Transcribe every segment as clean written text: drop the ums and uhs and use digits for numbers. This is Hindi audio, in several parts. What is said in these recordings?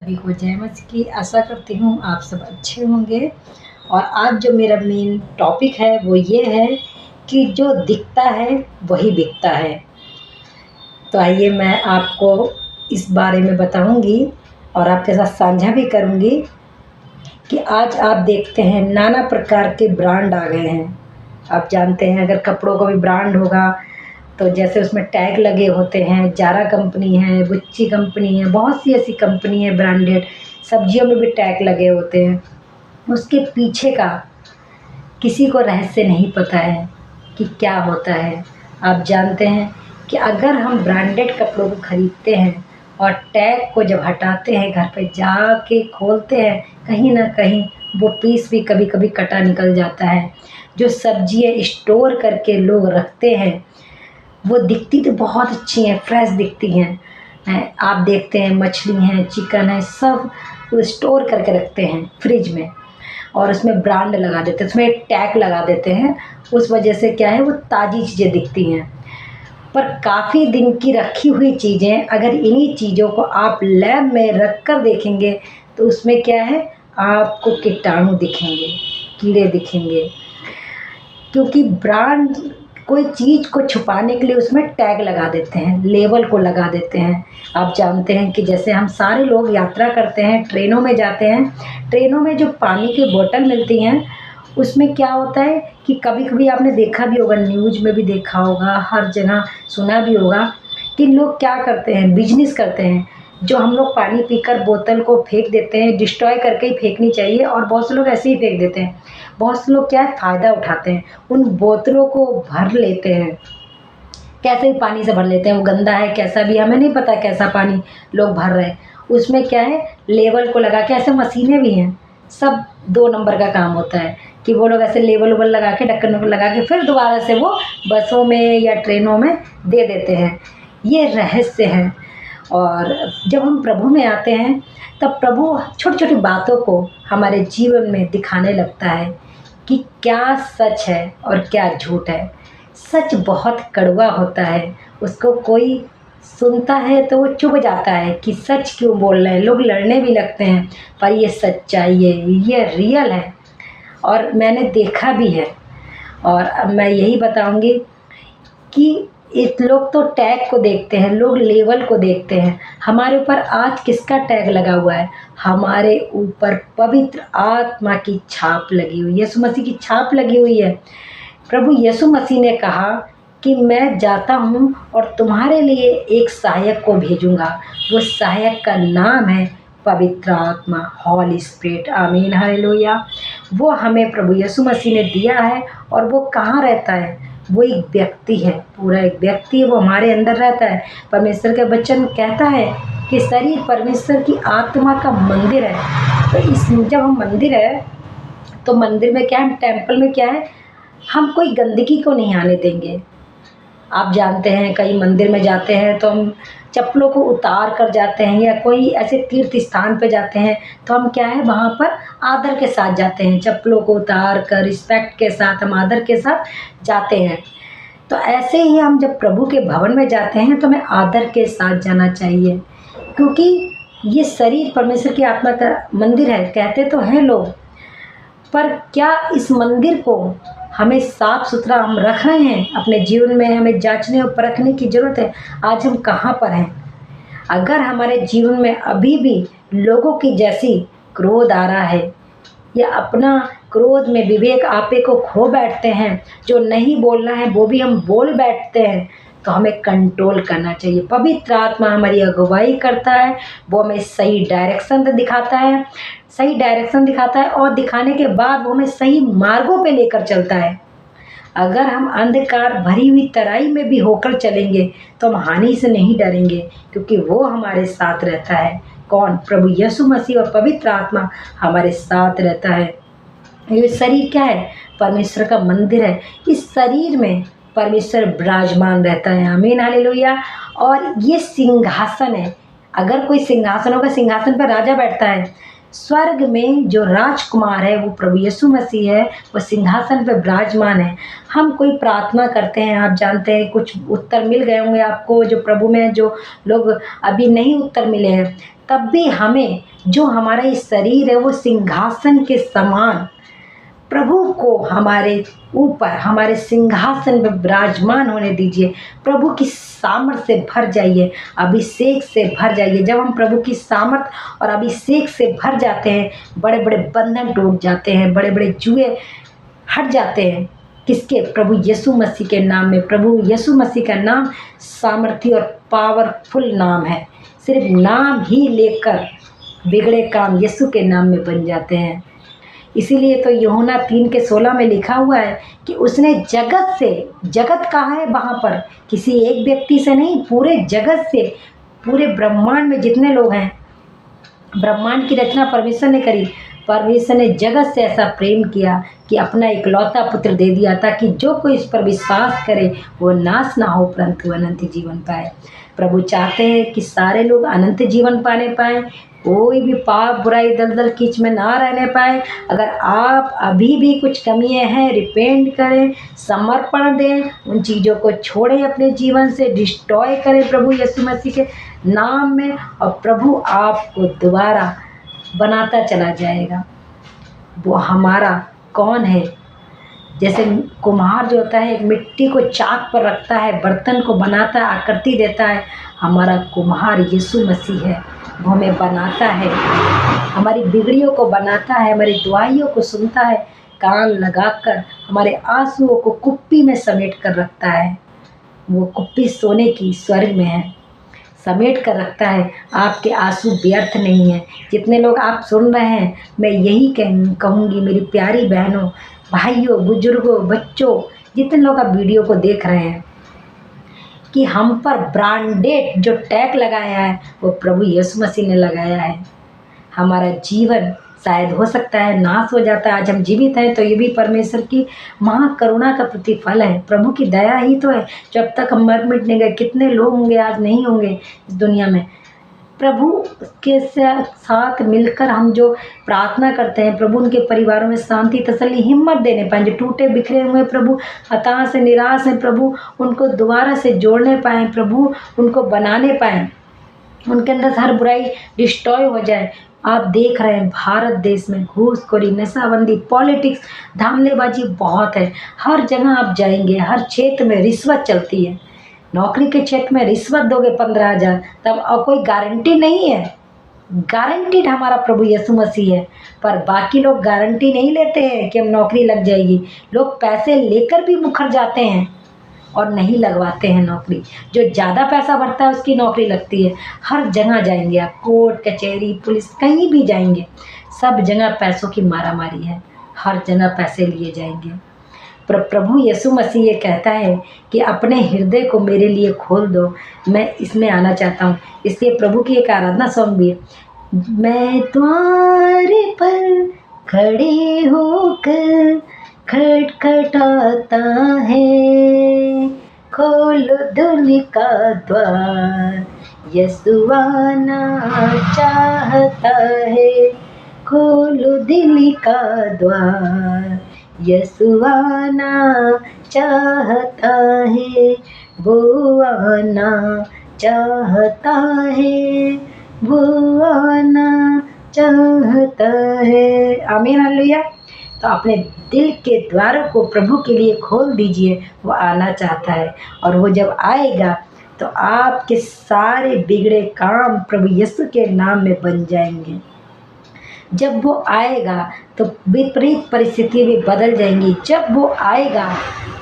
सभी को जय मसीह की। आशा करती हूँ आप सब अच्छे होंगे। और आज जो मेरा मेन टॉपिक है वो ये है कि जो दिखता है वही बिकता है। तो आइए मैं आपको इस बारे में बताऊंगी और आपके साथ साझा भी करूंगी कि आज आप देखते हैं नाना प्रकार के ब्रांड आ गए हैं। आप जानते हैं अगर कपड़ों का भी ब्रांड होगा तो जैसे उसमें टैग लगे होते हैं, जारा कंपनी है, गुच्ची कंपनी है, बहुत सी ऐसी कंपनी है ब्रांडेड। सब्जियों में भी टैग लगे होते हैं। उसके पीछे का किसी को रहस्य नहीं पता है कि क्या होता है। आप जानते हैं कि अगर हम ब्रांडेड कपड़ों को खरीदते हैं और टैग को जब हटाते हैं, घर पे जाके खोलते हैं, कहीं ना कहीं वो पीस भी कभी कभी कटा निकल जाता है। जो सब्जियां स्टोर करके लोग रखते हैं वो दिखती तो बहुत अच्छी हैं, फ्रेश दिखती हैं। आप देखते हैं मछली है, चिकन है, सब वो स्टोर करके रखते हैं फ्रिज में और उसमें ब्रांड लगा देते हैं, उसमें एक टैग लगा देते हैं। उस वजह से क्या है, वो ताज़ी चीज़ें दिखती हैं। पर काफ़ी दिन की रखी हुई चीज़ें अगर इन्हीं चीज़ों को आप लैब में रख कर देखेंगे तो उसमें क्या है, आपको कीटाणु दिखेंगे, कीड़े दिखेंगे। क्योंकि ब्रांड कोई चीज़ को छुपाने के लिए उसमें टैग लगा देते हैं, लेबल को लगा देते हैं। आप जानते हैं कि जैसे हम सारे लोग यात्रा करते हैं, ट्रेनों में जाते हैं, ट्रेनों में जो पानी की बोतल मिलती हैं उसमें क्या होता है कि कभी कभी आपने देखा भी होगा, न्यूज़ में भी देखा होगा, हर जगह सुना भी होगा कि लोग क्या करते हैं, बिजनेस करते हैं। जो हम लोग पानी पीकर बोतल को फेंक देते हैं, डिस्ट्रॉय करके ही फेंकनी चाहिए और बहुत से लोग ऐसे ही फेंक देते हैं। बहुत से लोग क्या है, फ़ायदा उठाते हैं, उन बोतलों को भर लेते हैं, कैसे भी पानी से भर लेते हैं। वो गंदा है कैसा भी, हमें नहीं पता कैसा पानी लोग भर रहे हैं। उसमें क्या है, लेबल को लगा के, ऐसे मशीनें भी हैं, सब 2 नंबर का काम होता है कि वो लोग ऐसे लेबल उबल लगा के, ढक्कन वक्कन लगा के फिर दोबारा से वो बसों में या ट्रेनों में दे देते हैं। ये रहस्य है। और जब हम प्रभु में आते हैं तब प्रभु छोटी छोटी बातों को हमारे जीवन में दिखाने लगता है कि क्या सच है और क्या झूठ है। सच बहुत कड़वा होता है, उसको कोई सुनता है तो वो चुभ जाता है कि सच क्यों बोल रहे हैं, लोग लड़ने भी लगते हैं। पर ये सच्चाई है, ये रियल है और मैंने देखा भी है। और अब मैं यही बताऊंगी कि इस लोग तो टैग को देखते हैं, लोग लेवल को देखते हैं। हमारे ऊपर आज किसका टैग लगा हुआ है? हमारे ऊपर पवित्र आत्मा की छाप लगी हुई है, यीशु मसीह की छाप लगी हुई है। प्रभु यीशु मसीह ने कहा कि मैं जाता हूँ और तुम्हारे लिए एक सहायक को भेजूंगा। वो सहायक का नाम है पवित्र आत्मा, हॉली स्पिरिट। आमीन, हालेलुया। वो हमें प्रभु यीशु मसीह ने दिया है। और वो कहाँ रहता है? वो एक व्यक्ति है, पूरा एक व्यक्ति है, वो हमारे अंदर रहता है। परमेश्वर का वचन कहता है कि शरीर परमेश्वर की आत्मा का मंदिर है। तो इस जब हम मंदिर है तो मंदिर में क्या है, टेम्पल में क्या है, हम कोई गंदगी को नहीं आने देंगे। आप जानते हैं कई मंदिर में जाते हैं तो हम चप्पलों को उतार कर जाते हैं, या कोई ऐसे तीर्थ स्थान पे जाते हैं तो हम क्या है, वहाँ पर आदर के साथ जाते हैं, चप्पलों को उतार कर रिस्पेक्ट के साथ हम आदर के साथ जाते हैं। तो ऐसे ही हम जब प्रभु के भवन में जाते हैं तो हमें आदर के साथ जाना चाहिए, क्योंकि ये शरीर परमेश्वर की आत्मा का मंदिर है, कहते तो हैं लोग। पर क्या इस मंदिर को हमें साफ सुथरा हम रख रहे हैं? अपने जीवन में हमें जांचने और परखने की ज़रूरत है। आज हम कहाँ पर हैं? अगर हमारे जीवन में अभी भी लोगों की जैसी क्रोध आ रहा है, या अपना क्रोध में विवेक आपे को खो बैठते हैं, जो नहीं बोलना है वो भी हम बोल बैठते हैं, तो हमें कंट्रोल करना चाहिए। पवित्र आत्मा हमारी अगुवाई करता है, वो हमें सही डायरेक्शन दिखाता है, सही डायरेक्शन दिखाता है और दिखाने के बाद वो हमें सही मार्गों पे लेकर चलता है। अगर हम अंधकार भरी हुई तराई में भी होकर चलेंगे तो हम हानि से नहीं डरेंगे, क्योंकि वो हमारे साथ रहता है। कौन? प्रभु यीशु मसीह और पवित्र आत्मा हमारे साथ रहता है। ये शरीर क्या है? परमेश्वर का मंदिर है। इस शरीर में परमेश्वर विराजमान रहता है। आमीन, हालेलुया। और ये सिंहासन है। अगर कोई सिंहासन होगा, सिंहासन पर राजा बैठता है। स्वर्ग में जो राजकुमार है वो प्रभु यीशु मसीह है, वो सिंहासन पे विराजमान है। हम कोई प्रार्थना करते हैं, आप जानते हैं कुछ उत्तर मिल गए होंगे आपको जो प्रभु में, जो लोग अभी नहीं उत्तर मिले हैं, तब भी हमें जो हमारा ये शरीर है वो सिंहासन के समान प्रभु को हमारे ऊपर, हमारे सिंहासन पर विराजमान होने दीजिए। प्रभु की सामर्थ से भर जाइए, अभिषेक से भर जाइए। जब हम प्रभु की सामर्थ और अभिषेक से भर जाते हैं, बड़े बड़े बंधन टूट जाते हैं, बड़े बड़े जुए हट जाते हैं। किसके? प्रभु यीशु मसीह के नाम में। प्रभु यीशु मसीह का नाम सामर्थी और पावरफुल नाम है। सिर्फ नाम ही लेकर बिगड़े काम यीशु के नाम में बन जाते हैं। इसीलिए तो यूहन्ना 3:16 में लिखा हुआ है कि उसने जगत से, जगत कहाँ है? वहाँ पर किसी एक व्यक्ति से नहीं, पूरे जगत से, पूरे ब्रह्मांड में जितने लोग हैं, ब्रह्मांड की रचना परमेश्वर ने करी। परमेश्वर ने जगत से ऐसा प्रेम किया कि अपना इकलौता पुत्र दे दिया, ताकि जो कोई इस पर विश्वास करे वो नाश ना हो परंतु अनंत जीवन पाए। प्रभु चाहते हैं कि सारे लोग अनंत जीवन पाने पाए, कोई भी पाप बुराई दलदल कीच में ना रहने पाए। अगर आप अभी भी कुछ कमियां हैं, रिपेंट करें, समर्पण दें, उन चीज़ों को छोड़ें, अपने जीवन से डिस्ट्रॉय करें प्रभु यीशु मसीह के नाम में, और प्रभु आपको दोबारा बनाता चला जाएगा। वो हमारा कौन है? जैसे कुम्हार जो होता है एक मिट्टी को चाक पर रखता है, बर्तन को बनाता है, आकृति देता है। हमारा कुम्हार यीशु मसीह है, वो हमें बनाता है, हमारी बिगड़ियों को बनाता है, हमारी दुआइयों को सुनता है, कान लगाकर हमारे आंसुओं को कुप्पी में समेट कर रखता है। वो कुप्पी सोने की स्वर्ग में है, समेट कर रखता है। आपके आंसू व्यर्थ नहीं है। जितने लोग आप सुन रहे हैं, मैं यही कहूँगी मेरी प्यारी बहनों, भाइयों, बुजुर्गों, बच्चों, जितने लोग आप वीडियो को देख रहे हैं, कि हम पर ब्रांडेड जो टैग लगाया है वो प्रभु यीशु मसीह ने लगाया है। हमारा जीवन शायद हो सकता है नाश हो जाता है, आज हम जीवित हैं तो ये भी परमेश्वर की महाकरुणा का प्रतिफल है, प्रभु की दया ही तो है। जब तक हम मर मिटने गए, कितने लोग होंगे आज नहीं होंगे इस दुनिया में। प्रभु के साथ मिलकर हम जो प्रार्थना करते हैं, प्रभु उनके परिवारों में शांति, तसल्ली, हिम्मत देने पाएँ। जो टूटे बिखरे हुए प्रभु, हताश से, निराश हैं प्रभु, उनको दोबारा से जोड़ने पाएँ प्रभु, उनको बनाने पाएँ, उनके अंदर हर बुराई डिस्ट्रॉय हो जाए। आप देख रहे हैं भारत देश में घूसखोरी, नशाबंदी, पॉलिटिक्स, धामलेबाजी बहुत है। हर जगह आप जाएंगे, हर क्षेत्र में रिश्वत चलती है। नौकरी के क्षेत्र में रिश्वत दोगे 15,000, तब और कोई गारंटी नहीं है। गारंटीड हमारा प्रभु यीशु मसीह है, पर बाकी लोग गारंटी नहीं लेते हैं कि हम नौकरी लग जाएगी। लोग पैसे लेकर भी मुखर जाते हैं और नहीं लगवाते हैं नौकरी। जो ज़्यादा पैसा भरता है उसकी नौकरी लगती है। हर जगह जाएंगे आप, कोर्ट कचहरी पुलिस, कहीं भी जाएंगे, सब जगह पैसों की मारामारी है, हर जगह पैसे लिए जाएंगे। पर प्रभु यीशु मसीह ये कहता है कि अपने हृदय को मेरे लिए खोल दो, मैं इसमें आना चाहता हूँ। इसलिए प्रभु की एक आराधना सॉन्ग भी है, मैं द्वार पर खड़े होकर खटखटाता है, खोल दिल का द्वार, यीशु आना चाहता है, खोल दिल का द्वार, यीशु आना चाहता है, वो आना चाहता है, वो आना चाहता है। आमीन, हालेलुया। तो अपने दिल के द्वारों को प्रभु के लिए खोल दीजिए, वो आना चाहता है। और वो जब आएगा तो आपके सारे बिगड़े काम प्रभु यीशु के नाम में बन जाएंगे। जब वो आएगा तो विपरीत परिस्थितियाँ भी बदल जाएंगी। जब वो आएगा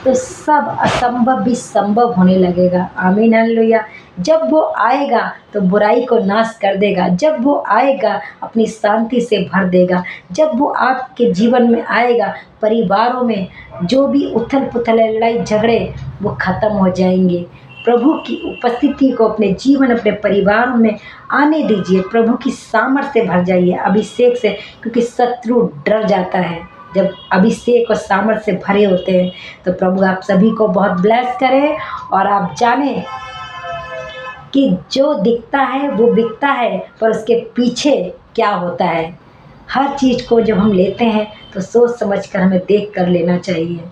तो सब असंभव भी संभव होने लगेगा। आमीन, हालेलुया। जब वो आएगा तो बुराई को नाश कर देगा। जब वो आएगा अपनी शांति से भर देगा। जब वो आपके जीवन में आएगा, परिवारों में जो भी उथल पुथल है, लड़ाई झगड़े, वो ख़त्म हो जाएंगे। प्रभु की उपस्थिति को अपने जीवन, अपने परिवार में आने दीजिए। प्रभु की सामर्थ्य से भर जाइए, अभिषेक से, क्योंकि शत्रु डर जाता है जब अभिषेक और सामर्थ्य से भरे होते हैं। तो प्रभु आप सभी को बहुत ब्लेस करें। और आप जानें कि जो दिखता है वो बिकता है, पर उसके पीछे क्या होता है, हर चीज़ को जब हम लेते हैं तो सोच समझ कर हमें देख कर लेना चाहिए।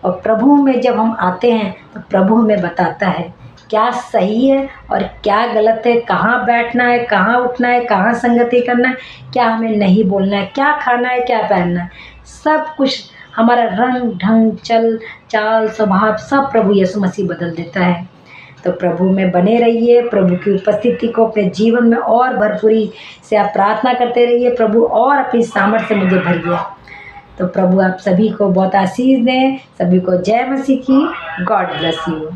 और प्रभु में जब हम आते हैं तो प्रभु हमें बताता है क्या सही है और क्या गलत है, कहाँ बैठना है, कहाँ उठना है, कहाँ संगति करना है, क्या हमें नहीं बोलना है, क्या खाना है, क्या पहनना है। सब कुछ हमारा रंग ढंग चल चाल स्वभाव सब प्रभु यीशु मसीह बदल देता है। तो प्रभु में बने रहिए, प्रभु की उपस्थिति को अपने जीवन में और भरपूरी से आप प्रार्थना करते रहिए, प्रभु और अपनी सामर्थ्य से मुझे भरिए। तो प्रभु आप सभी को बहुत आशीष दें। सभी को जय मसीह की। God bless you.